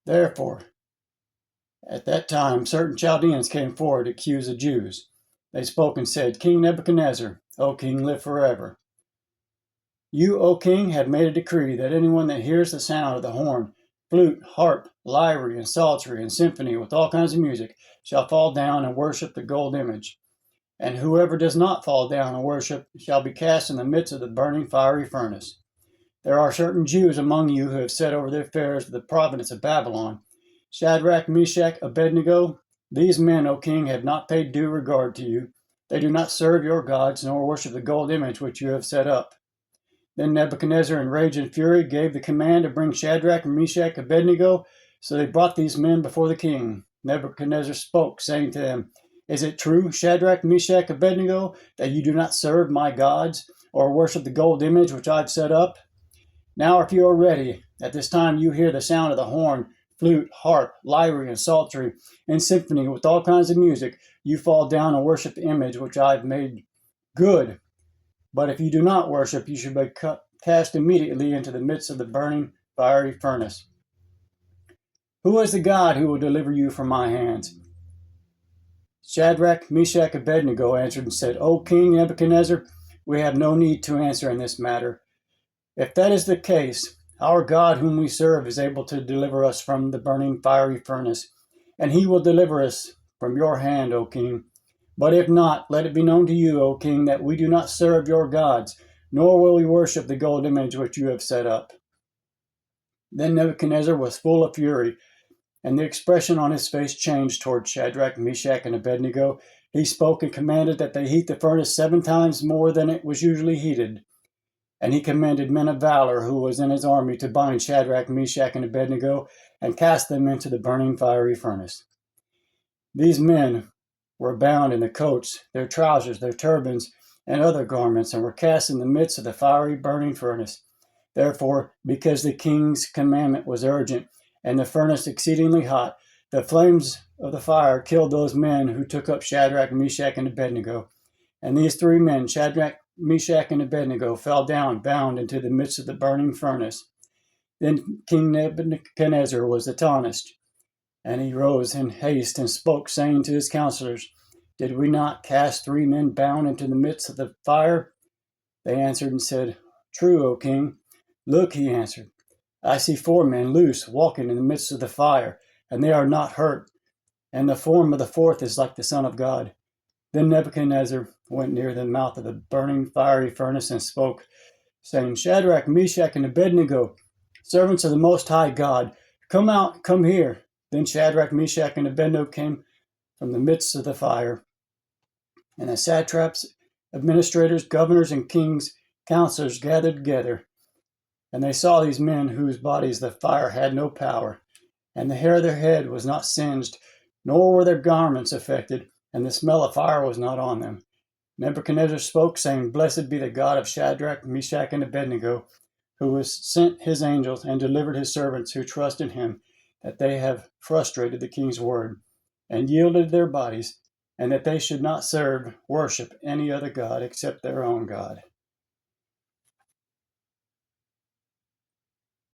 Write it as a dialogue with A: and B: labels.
A: Therefore, at that time, certain Chaldeans came forward to accuse the Jews. They spoke and said, King Nebuchadnezzar, O king, live forever. You, O king, have made a decree that anyone that hears the sound of the horn, flute, harp, lyre, and psaltery, and symphony with all kinds of music shall fall down and worship the gold image. And whoever does not fall down and worship shall be cast in the midst of the burning fiery furnace. There are certain Jews among you who have set over their affairs to the province of Babylon. Shadrach, Meshach, Abed-Nego, these men, O king, have not paid due regard to you. They do not serve your gods, nor worship the gold image which you have set up. Then Nebuchadnezzar, in rage and fury, gave the command to bring Shadrach, Meshach, Abed-Nego. So they brought these men before the king. Nebuchadnezzar spoke, saying to them, Is it true, Shadrach, Meshach, Abed-Nego, that you do not serve my gods, or worship the gold image which I have set up? Now, if you are ready, at this time you hear the sound of the horn, flute, harp, lyre, and psaltery, and symphony with all kinds of music, you fall down and worship the image which I have made. Good. But if you do not worship, you should be cast immediately into the midst of the burning fiery furnace. Who is the God who will deliver you from my hands? Shadrach, Meshach, Abed-Nego answered and said, O King Nebuchadnezzar, we have no need to answer in this matter. If that is the case, our God whom we serve is able to deliver us from the burning fiery furnace, and he will deliver us from your hand, O king. But if not, let it be known to you, O king, that we do not serve your gods, nor will we worship the gold image which you have set up. Then Nebuchadnezzar was full of fury, and the expression on his face changed toward Shadrach, Meshach, and Abed-Nego. He spoke and commanded that they heat the furnace 7 times more than it was usually heated. And he commanded men of valor who was in his army to bind Shadrach, Meshach, and Abed-Nego and cast them into the burning fiery furnace. These men were bound in the coats, their trousers, their turbans, and other garments, and were cast in the midst of the fiery burning furnace. Therefore, because the king's commandment was urgent, and the furnace exceedingly hot, the flames of the fire killed those men who took up Shadrach, Meshach, and Abed-Nego. And these 3 men, Shadrach, Meshach, and Abed-Nego, fell down, bound into the midst of the burning furnace. Then King Nebuchadnezzar was astonished, and he rose in haste and spoke, saying to his counselors, Did we not cast 3 men bound into the midst of the fire? They answered and said, True, O king. Look, he answered, I see 4 men loose, walking in the midst of the fire, and they are not hurt, and the form of the 4th is like the Son of God. Then Nebuchadnezzar went near the mouth of the burning fiery furnace and spoke, saying, Shadrach, Meshach, and Abed-Nego, servants of the Most High God, come out, come here. Then Shadrach, Meshach, and Abed-Nego came from the midst of the fire. And the satraps, administrators, governors, and kings' counselors gathered together. And they saw these men whose bodies the fire had no power, and the hair of their head was not singed, nor were their garments affected, and the smell of fire was not on them. Nebuchadnezzar spoke, saying, Blessed be the God of Shadrach, Meshach, and Abed-Nego, who has sent his angels and delivered his servants who trust in him, that they have frustrated the king's word, and yielded their bodies, and that they should not worship any other God except their own God.